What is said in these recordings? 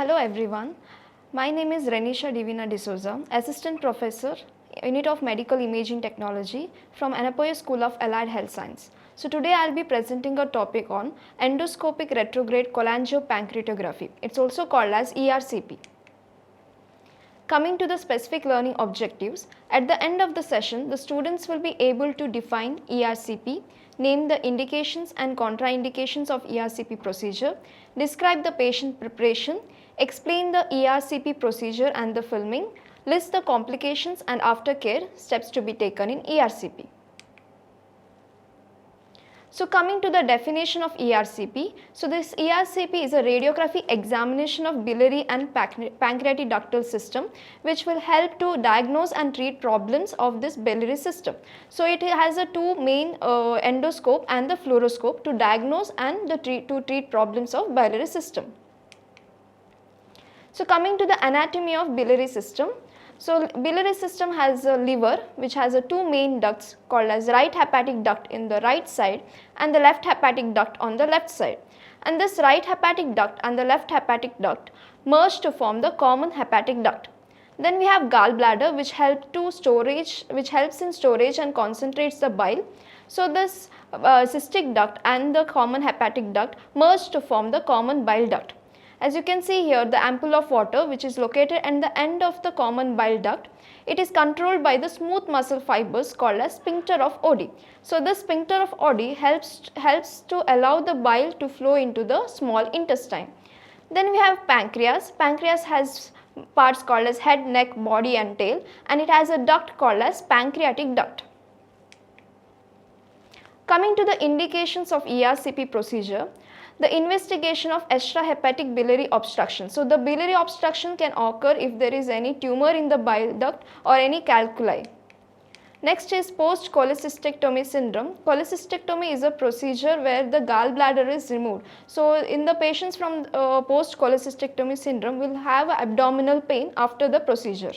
Hello everyone, my name is Renisha Divina Dsouza, Assistant Professor, Unit of Medical Imaging Technology from Yenepoya School of Allied Health Science. So today I will be presenting a topic on Endoscopic Retrograde Cholangio-Pancreatography. It is also called as ERCP. Coming to the specific learning objectives, at the end of the session, the students will be able to define ERCP, name the indications and contraindications of ERCP procedure, describe the patient preparation, explain the ERCP procedure and the filming, list the complications and aftercare steps to be taken in ERCP. So coming to the definition of ERCP, so this ERCP is a radiography examination of biliary and pancreatic ductal system which will help to diagnose and treat problems of this biliary system. So it has a two main endoscope and the fluoroscope to diagnose and to treat problems of biliary system. So coming to the anatomy of biliary system. So biliary system has a liver which has a two main ducts called as right hepatic duct in the right side and the left hepatic duct on the left side. And this right hepatic duct and the left hepatic duct merge to form the common hepatic duct. Then we have gallbladder which helps in storage and concentrates the bile. So this cystic duct and the common hepatic duct merge to form the common bile duct. As you can see here, the ampoule of water which is located at the end of the common bile duct, it is controlled by the smooth muscle fibers called as sphincter of Oddi. So this sphincter of Oddi helps to allow the bile to flow into the small intestine. Then we have pancreas. Pancreas has parts called as head, neck, body and tail, and it has a duct called as pancreatic duct. Coming to the indications of ERCP procedure, the investigation of extrahepatic biliary obstruction. So the biliary obstruction can occur if there is any tumor in the bile duct or any calculi. Next is post-cholecystectomy syndrome. Cholecystectomy is a procedure where the gallbladder is removed. So in the patients from post-cholecystectomy syndrome will have abdominal pain after the procedure.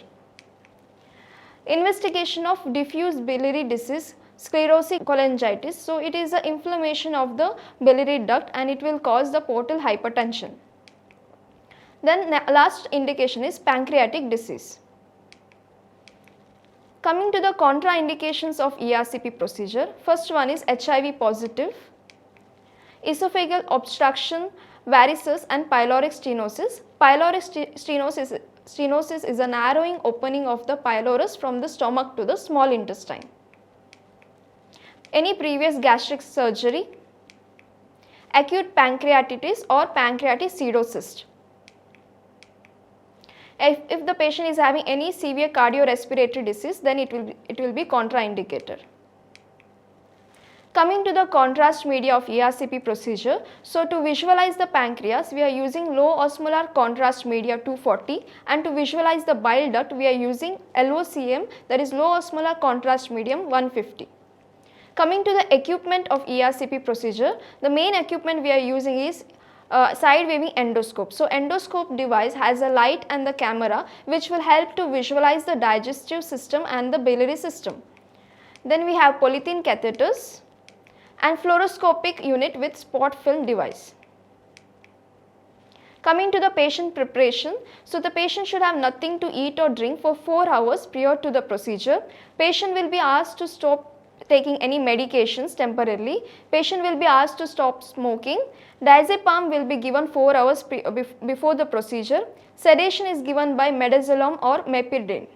Investigation of diffuse biliary disease, sclerosing cholangitis. So it is the inflammation of the biliary duct and it will cause the portal hypertension. Then last indication is pancreatic disease. Coming to the contraindications of ERCP procedure, first one is HIV positive, esophageal obstruction, varices and pyloric stenosis. Pyloric stenosis is a narrowing opening of the pylorus from the stomach to the small intestine. Any previous gastric surgery, acute pancreatitis or pancreatic pseudocyst. If the patient is having any severe cardiorespiratory disease, then it will be contraindicated. Coming to the contrast media of ERCP procedure, so to visualize the pancreas, we are using low osmolar contrast media 240, and to visualize the bile duct, we are using LOCM, that is low osmolar contrast medium 150. Coming to the equipment of ERCP procedure, the main equipment we are using is side waving endoscope. So endoscope device has a light and the camera which will help to visualize the digestive system and the biliary system. Then we have polythene catheters and fluoroscopic unit with spot film device. Coming to the patient preparation, so the patient should have nothing to eat or drink for 4 hours prior to the procedure. Patient will be asked to stop taking any medications temporarily. Patient will be asked to stop smoking. Diazepam will be given 4 hours before the procedure. Sedation is given by midazolam or mepridine.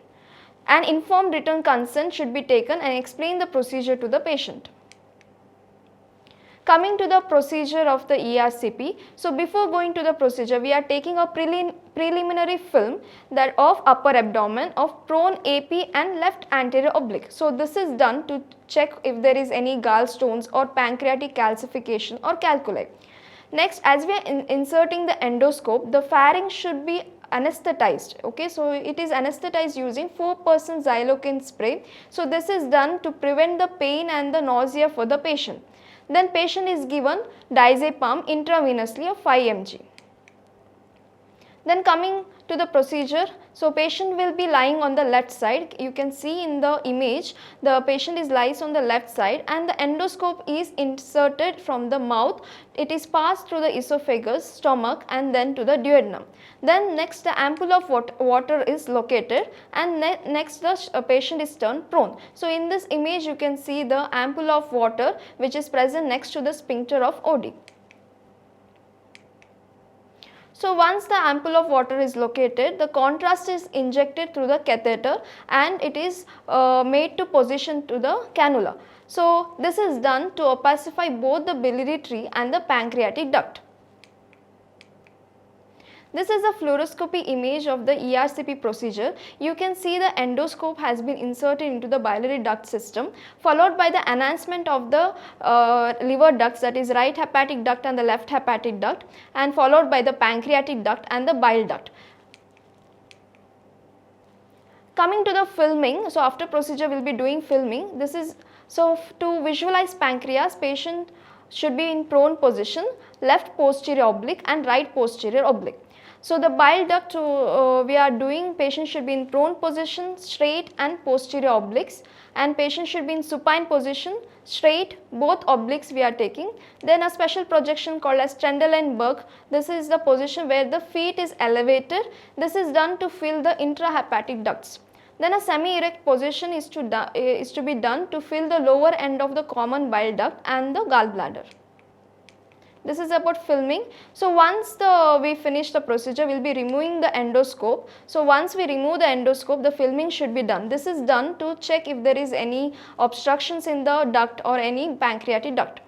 An informed written consent should be taken and explain the procedure to the patient. Coming to the procedure of the ERCP, so before going to the procedure, we are taking a preliminary film that of upper abdomen of prone AP and left anterior oblique. So this is done to check if there is any gallstones or pancreatic calcification or calculi. Next, as we are inserting the endoscope, the pharynx should be anesthetized. Okay, so it is anesthetized using 4% xylocaine spray. So this is done to prevent the pain and the nausea for the patient. Then patient is given diazepam intravenously of 5 mg. Then coming to the procedure, so patient will be lying on the left side. You can see in the image the patient is lies on the left side and the endoscope is inserted from the mouth. It is passed through the esophagus, stomach and then to the duodenum. Then next the ampoule of water is located and next the patient is turned prone. So in this image you can see the ampoule of water which is present next to the sphincter of OD. So once the ampoule of water is located, the contrast is injected through the catheter and it is made to position to the cannula. So this is done to opacify both the biliary tree and the pancreatic duct. This is a fluoroscopy image of the ERCP procedure. You can see the endoscope has been inserted into the biliary duct system, followed by the enhancement of the liver ducts, that is right hepatic duct and the left hepatic duct, and followed by the pancreatic duct and the bile duct. Coming to the filming, so after procedure we will be doing filming. This is so to visualize pancreas, patient should be in prone position, left posterior oblique and right posterior oblique. So the bile duct we are doing, patient should be in prone position, straight and posterior obliques, and patient should be in supine position, straight, both obliques we are taking. Then a special projection called as Trendelenburg. This is the position where the feet is elevated. This is done to fill the intrahepatic ducts. Then a semi-erect position is to be done to fill the lower end of the common bile duct and the gallbladder. This is about filming. So once we finish the procedure, we will be removing the endoscope. So once we remove the endoscope, the filming should be done. This is done to check if there is any obstructions in the duct or any pancreatic duct.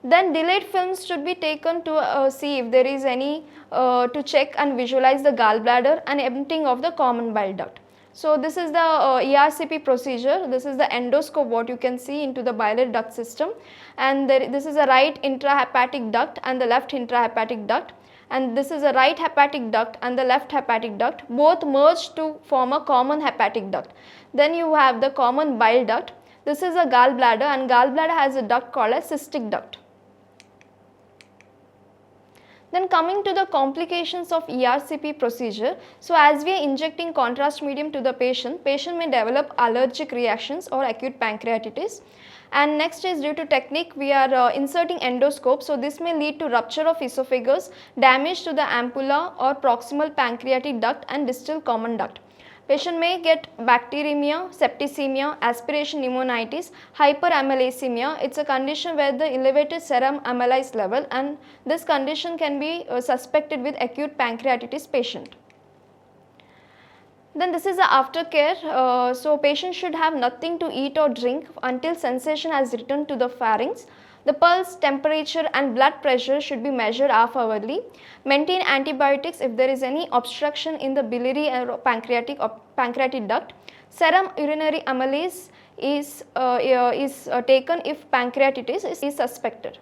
Then delayed films should be taken to see if there is any to check and visualize the gallbladder and emptying of the common bile duct. So this is the ERCP procedure. This is the endoscope what you can see into the biliary duct system, and this is a right intrahepatic duct and the left intrahepatic duct, and this is a right hepatic duct and the left hepatic duct, both merged to form a common hepatic duct. Then you have the common bile duct. This is a gallbladder, and gallbladder has a duct called as cystic duct. Then coming to the complications of ERCP procedure, so as we are injecting contrast medium to the patient may develop allergic reactions or acute pancreatitis. And next is due to technique, we are inserting endoscope, so this may lead to rupture of esophagus, damage to the ampulla or proximal pancreatic duct and distal common duct. Patient may get bacteremia, septicemia, aspiration pneumonitis, hyperamylasemia. It's a condition where the elevated serum amylase level, and this condition can be suspected with acute pancreatitis patient. Then this is the aftercare. So patient should have nothing to eat or drink until sensation has returned to the pharynx. The pulse, temperature and blood pressure should be measured half-hourly. Maintain antibiotics if there is any obstruction in the biliary or pancreatic duct. Serum urinary amylase is taken if pancreatitis is suspected.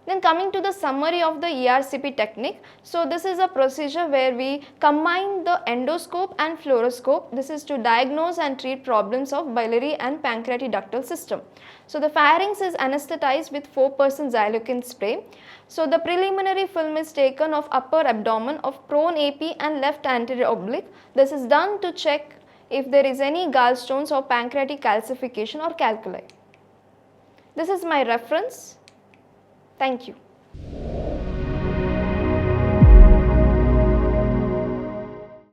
Then coming to the summary of the ERCP technique. So this is a procedure where we combine the endoscope and fluoroscope. This is to diagnose and treat problems of biliary and pancreatic ductal system. So the pharynx is anesthetized with 4% xylocaine spray. So the preliminary film is taken of upper abdomen of prone AP and left anterior oblique. This is done to check if there is any gallstones or pancreatic calcification or calculi. This is my reference. Thank you.